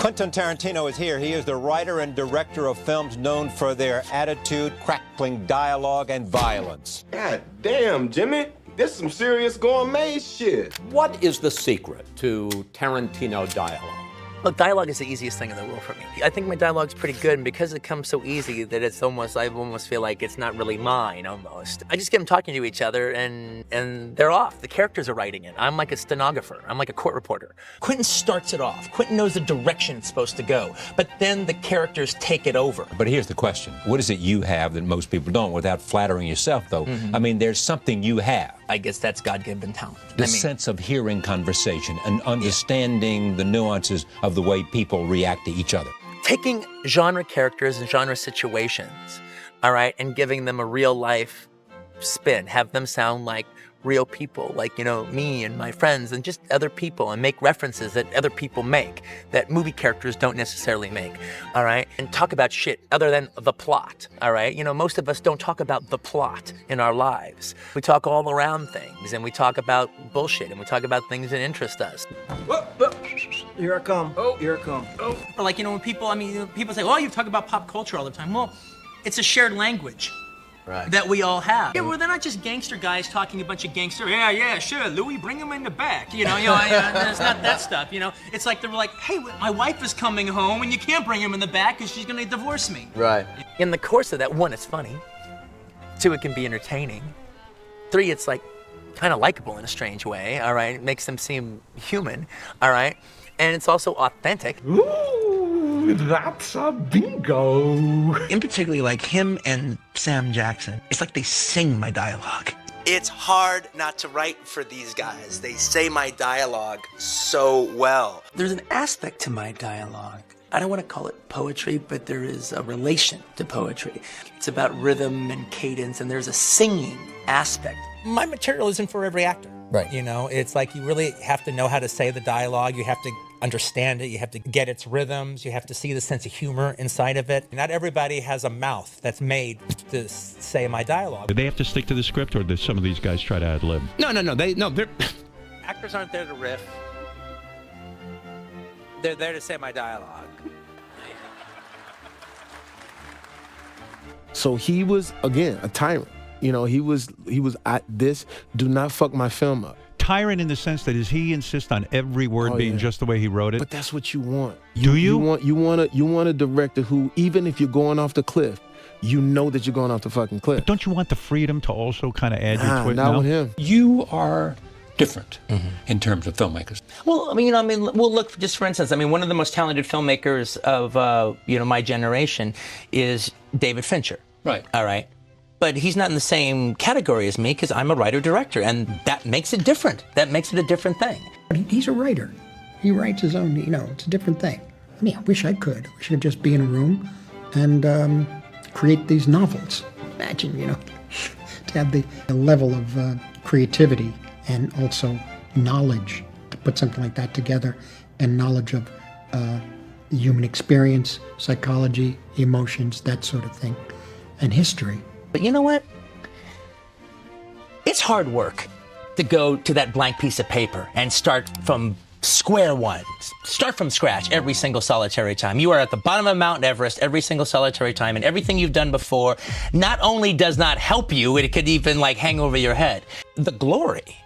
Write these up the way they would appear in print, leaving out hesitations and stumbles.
Quentin Tarantino is here. He is the writer and director of films known for their attitude, crackling dialogue, and violence. God damn, Jimmy. This is some serious gourmet shit. What is the secret to Tarantino dialogue? Look, dialogue is the easiest thing in the world for me. I think my dialogue's pretty good, and because it comes so easy that it's almost, I almost feel like it's not really mine, almost. I just get them talking to each other, and they're off. The characters are writing it. I'm like a stenographer. I'm like a court reporter. Quentin starts it off. Quentin knows the direction it's supposed to go, but then the characters take it over. But here's the question. What is it you have that most people don't, without flattering yourself, though? I mean, there's something you have. I guess that's God-given talent. The sense of hearing conversation and understanding the nuances of the way people react to each other. Taking genre characters and genre situations, all right, and giving them a real-life spin, have them sound like real people, like, you know, me and my friends and just other people, and make references that other people make that movie characters don't necessarily make, all right? And talk about shit other than the plot, all right? You know, most of us don't talk about the plot in our lives. We talk all around things, and we talk about bullshit, and we talk about things that interest us. Whoa, whoa. Here I come. Oh, here I come. Oh. Or like, you know, when people say, oh, you talk about pop culture all the time. Well, it's a shared language. Right. That we all have. Yeah, well, they're not just gangster guys talking a bunch of gangster. Yeah, sure, Louis, bring him in the back. You know, it's not that stuff. You know, it's like they're like, hey, my wife is coming home, and you can't bring him in the back because she's gonna divorce me. Right. In the course of that, 1, it's funny. 2, it can be entertaining. 3, it's like kind of likable in a strange way. All right, it makes them seem human. All right, and it's also authentic. Ooh, that's a bingo. In particular, like him and Sam Jackson, it's like they sing my dialogue. It's hard not to write for these guys. They say my dialogue so well. There's an aspect to my dialogue. I don't want to call it poetry, but there is a relation to poetry. It's about rhythm and cadence, and there's a singing aspect. My material isn't for every actor. Right. You know, it's like you really have to know how to say the dialogue. You have to understand it. You have to get its rhythms. You have to see the sense of humor inside of it. Not everybody has a mouth that's made to say my dialogue. Do they have to stick to the script, or do some of these guys try to ad-lib? No. They're actors aren't there to riff. They're there to say my dialogue. So he was, again, a tyrant. You know, he was at this, do not fuck my film up. Tyrant in the sense that, does he insist on every word being just the way he wrote it? But that's what you want. Do you? You want a director who, even if you're going off the cliff, you know that you're going off the fucking cliff. But don't you want the freedom to also kind of add your twist? Not with him. You are different in terms of filmmakers. Well, we'll look, just for instance, one of the most talented filmmakers of, my generation is David Fincher. Right. All right. But he's not in the same category as me because I'm a writer-director, and that makes it different. That makes it a different thing. He's a writer. He writes his own, it's a different thing. I wish I could. I wish I could just be in a room and create these novels. Imagine, to have the level of creativity and also knowledge to put something like that together, and knowledge of human experience, psychology, emotions, that sort of thing, and history. But you know what? It's hard work to go to that blank piece of paper and start from square one. Start from scratch every single solitary time. You are at the bottom of Mount Everest every single solitary time, and everything you've done before not only does not help you, it could even hang over your head. The glory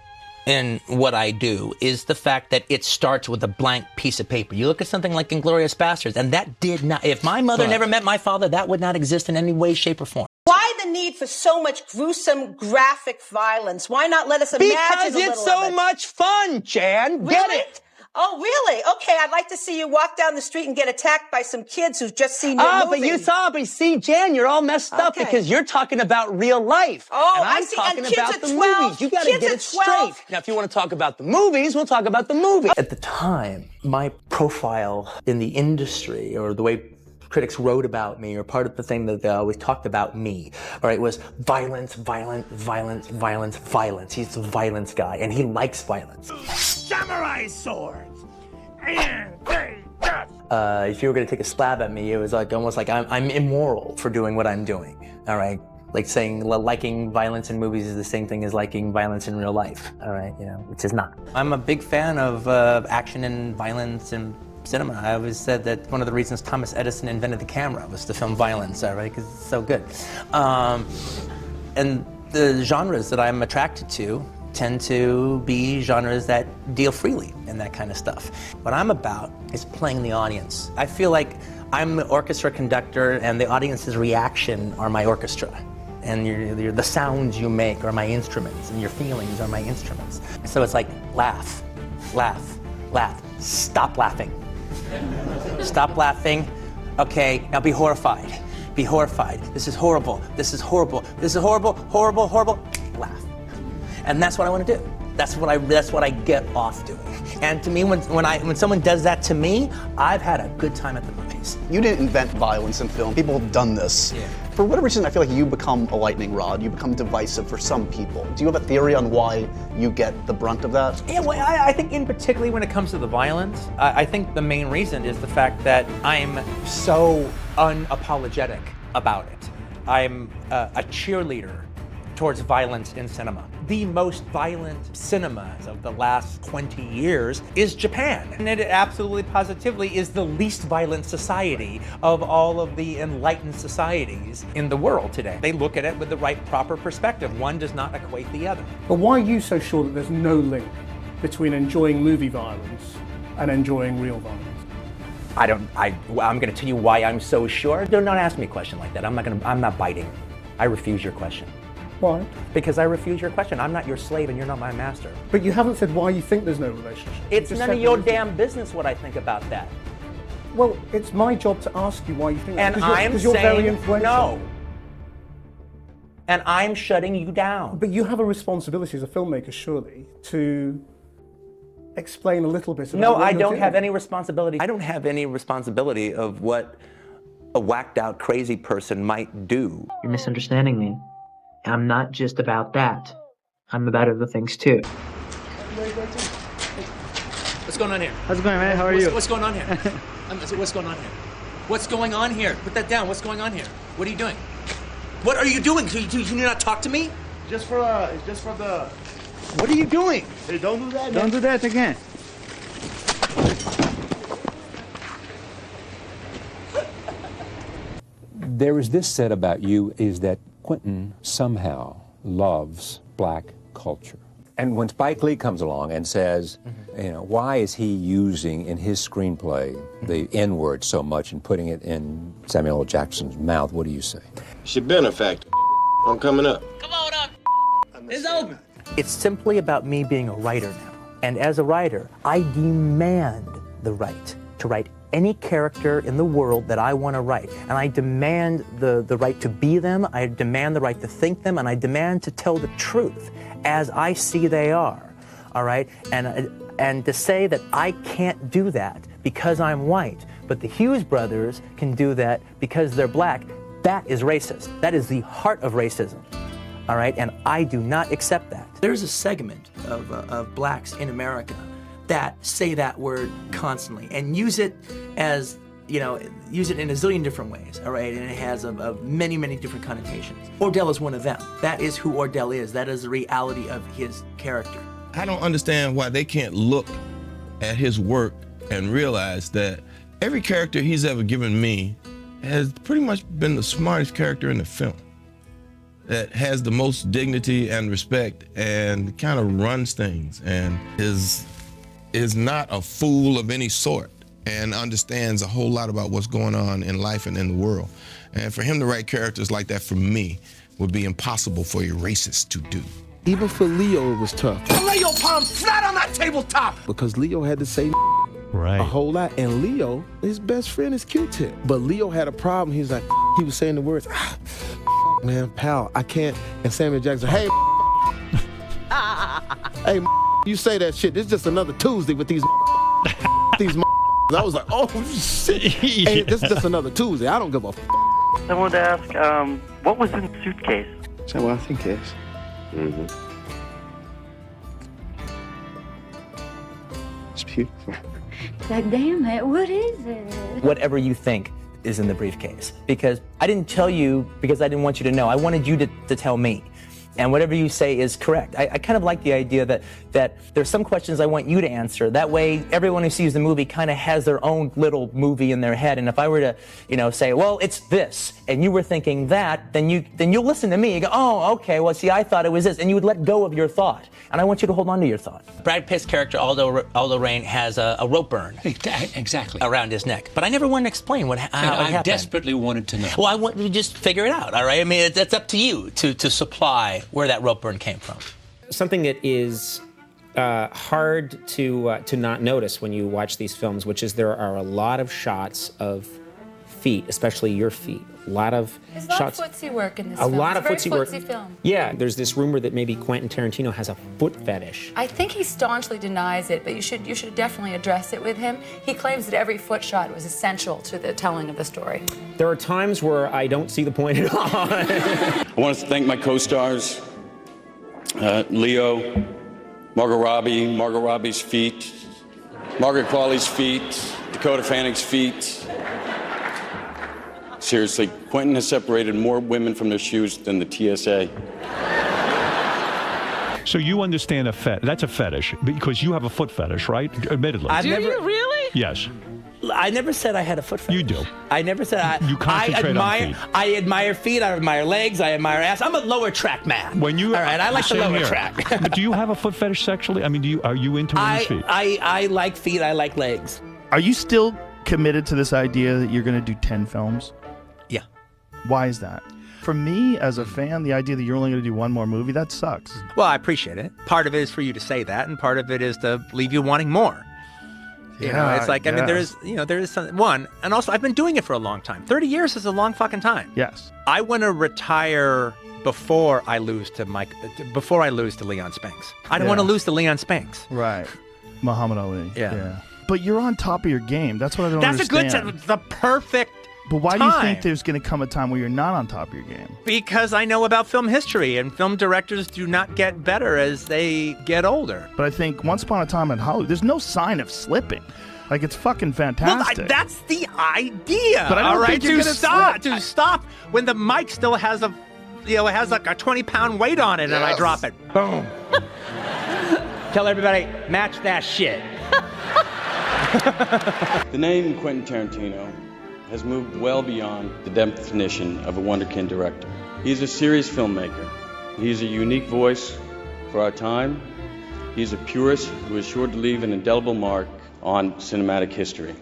in what I do is the fact that it starts with a blank piece of paper. You look at something like Inglourious Basterds, and that did not, if my mother never met my father, that would not exist in any way, shape, or form. Why the need for so much gruesome, graphic violence? Why not let us imagine because a little it's so much fun, Jan. Really? Get it? Oh, really? Okay, I'd like to see you walk down the street and get attacked by some kids who've just seen your movie. But see, Jan, you're all messed up because you're talking about real life. Oh, and I'm I see. talking And kids about at the 12, movies. You got to kids get at it straight. 12. Now, if you want to talk about the movies, we'll talk about the movies. At the time, my profile in the industry, or the way critics wrote about me, or part of the thing that they always talked about me, all right, was violence, violence, violence, violence, violence. He's the violence guy, and he likes violence. Samurai swords! If you were going to take a slab at me, it was almost like I'm immoral for doing what I'm doing, all right? Like saying liking violence in movies is the same thing as liking violence in real life, all right? Which is not. I'm a big fan of action and violence and cinema. I always said that one of the reasons Thomas Edison invented the camera was to film violence, right? Because it's so good. And the genres that I'm attracted to tend to be genres that deal freely in that kind of stuff. What I'm about is playing the audience. I feel like I'm the orchestra conductor and the audience's reaction are my orchestra. And the sounds you make are my instruments, and your feelings are my instruments. So it's like laugh, laugh, laugh. Stop laughing. Stop laughing. Okay, now be horrified. Be horrified. This is horrible. This is horrible. This is horrible, horrible, horrible. Laugh. And that's what I want to do. That's what I get off doing. And to me, when someone does that to me, I've had a good time at the movies. You didn't invent violence in film. People have done this. Yeah. For whatever reason, I feel like you become a lightning rod. You become divisive for some people. Do you have a theory on why you get the brunt of that? Yeah, well, I think in particularly when it comes to the violence, I think the main reason is the fact that I'm so unapologetic about it. I'm a cheerleader towards violence in cinema. The most violent cinemas of the last 20 years is Japan. And it absolutely positively is the least violent society of all of the enlightened societies in the world today. They look at it with the right proper perspective. One does not equate the other. But why are you so sure that there's no link between enjoying movie violence and enjoying real violence? I'm gonna tell you why I'm so sure. Do not ask me a question like that. I'm not biting. I refuse your question. Why? Because I refuse your question. I'm not your slave and you're not my master. But you haven't said why you think there's no relationship. It's none of your damn business what I think about that. Well, it's my job to ask you why you think that. And I'm you're very saying influential. no. And I'm shutting you down. But you have a responsibility as a filmmaker, surely, to explain a little bit about No, what I you're don't doing. have any responsibility. I don't have any responsibility of what a whacked out crazy person might do. You're misunderstanding me. I'm not just about that. I'm about other things too. What's going on here? How's it going, man? How are you? What's going on here? What's going on here? What's going on here? Put that down. What's going on here? What are you doing? What are you doing? Can you not talk to me? Just for the. What are you doing? Hey, don't do that, man. Don't do that again. There is this said about you is that Quentin somehow loves black culture. And when Spike Lee comes along and says, you know, why is he using in his screenplay the N-word so much and putting it in Samuel L. Jackson's mouth, what do you say? She benefactor. I'm coming up. Come on up. It's open. It's simply about me being a writer now. And as a writer, I demand the right to write any character in the world that I want to write. And I demand the right to be them, I demand the right to think them, and I demand to tell the truth as I see they are, all right? And to say that I can't do that because I'm white, but the Hughes brothers can do that because they're black, that is racist. That is the heart of racism, all right? And I do not accept that. There's a segment of blacks in America that say that word constantly and use it as, you know, use it in a zillion different ways, all right? And it has many, many different connotations. Ordell is one of them. That is who Ordell is. That is the reality of his character. I don't understand why they can't look at his work and realize that every character he's ever given me has pretty much been the smartest character in the film, that has the most dignity and respect and kind of runs things and is not a fool of any sort and understands a whole lot about what's going on in life and in the world. And for him to write characters like that for me would be impossible for a racist to do. Even for Leo, it was tough. Lay your palm flat on that tabletop. Because Leo had to say a whole lot. And Leo, his best friend is Q-Tip. But Leo had a problem. He was like, he was saying the words, man, pal, I can't. And Samuel Jackson, hey, hey, you say that shit. This is just another Tuesday with these these. I was like, oh shit. Hey, this is just another Tuesday. I don't give a I wanted to ask, what was in the suitcase? Is that what I think it is? Mm-hmm. It's beautiful. Like, damn it, what is it? Whatever you think is in the briefcase. Because I didn't tell you because I didn't want you to know. I wanted you to tell me. and whatever you say is correct. I kind of like the idea that there's some questions I want you to answer. That way, everyone who sees the movie kind of has their own little movie in their head. And if I were to, say, well, it's this, and you were thinking that, then you'll listen to me. You go, oh, okay. Well, see, I thought it was this, and you would let go of your thought. And I want you to hold on to your thought. Brad Pitt's character, Aldo Rain, has a rope burn. Exactly. Around his neck. But I never wanted to explain how it happened. I desperately wanted to know. Well, I want you to just figure it out, all right? I mean, that's up to you to supply where that rope burn came from. Something that is hard to not notice when you watch these films, which is there are a lot of shots of feet, especially your feet. A lot of There's shots. A lot of footsie work in this a film. lot of it's a very footsie work. film. Yeah, there's this rumor that maybe Quentin Tarantino has a foot fetish. I think he staunchly denies it, but you should definitely address it with him. He claims that every foot shot was essential to the telling of the story. There are times where I don't see the point at all. I want to thank my co-stars, Leo, Margot Robbie's feet, Margaret Qualley's feet, Dakota Fanning's feet. Seriously, Quentin has separated more women from their shoes than the TSA. So you understand that's a fetish, because you have a foot fetish, right? Admittedly. Do you really? Yes. I never said I had a foot fetish. You do. I never said You concentrate on feet. I admire feet, I admire legs, I admire ass. I'm a lower track man. When you, all right, I like the same lower here. track. But do you have a foot fetish sexually? I mean, are you into women's feet? I like feet, I like legs. Are you still committed to this idea that you're going to do 10 films? Yeah. Why is that? For me, as a fan, the idea that you're only going to do one more movie, that sucks. Well, I appreciate it. Part of it is for you to say that, and part of it is to leave you wanting more. You know, it's like, I mean, there is something, one, and also I've been doing it for a long time. 30 years is a long fucking time. Yes. I want to retire before I lose to Leon Spanks. I don't want to lose to Leon Spanks. Right. Muhammad Ali. Yeah. But you're on top of your game. That's what I don't understand. That's a good, the perfect But why time. do you think there's going to come a time where you're not on top of your game? Because I know about film history, and film directors do not get better as they get older. But I think Once Upon a Time in Hollywood, there's no sign of slipping. Like, it's fucking fantastic. Well, that's the idea. But I don't think you're to stop when the mic still has like a 20-pound weight on it, and I drop it. Boom. Tell everybody, match that shit. The name Quentin Tarantino has moved well beyond the definition of a wonderkind director. He's a serious filmmaker. He's a unique voice for our time. He's a purist who is sure to leave an indelible mark on cinematic history.